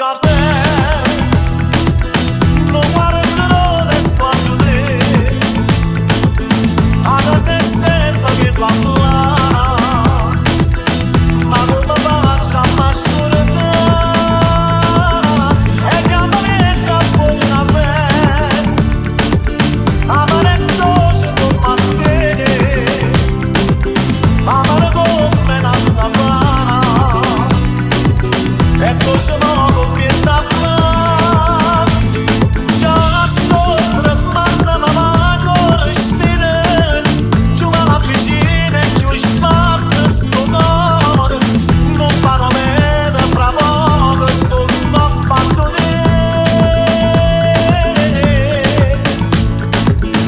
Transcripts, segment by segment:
caffè, non guardo resto a te, adesso è sempre che va là, ma non mi faccia mai scorda, e che amaretta con una fè, amaretto se non mantiene, amare come una pana, e così non più da là, già sto preparando la corristina, giù alla piscina e giù spazio sto cuore, non parlo meno fra poco sto fatto te.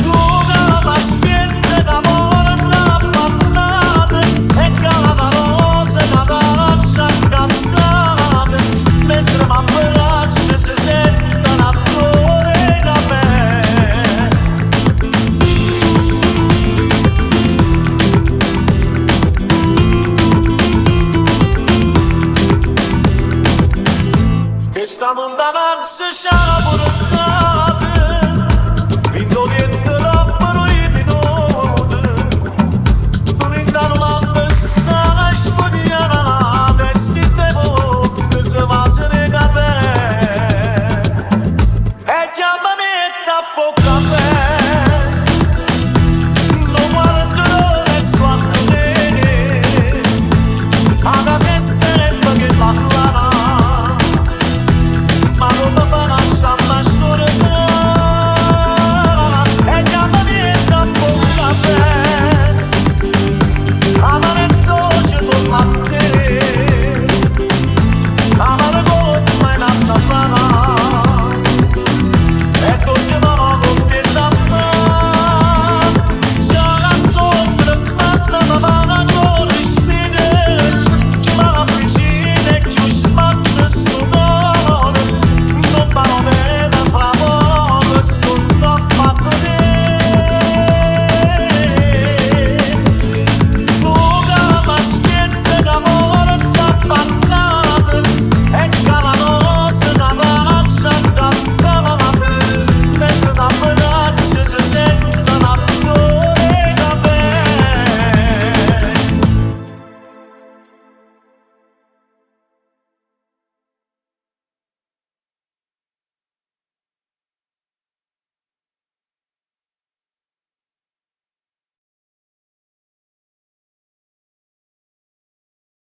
Tu che la spente d'amore fra pattate e che la rosa che faccia cantate, mentre mi abbraccia si sente un attore caffè. Questa lontananza c'ha pure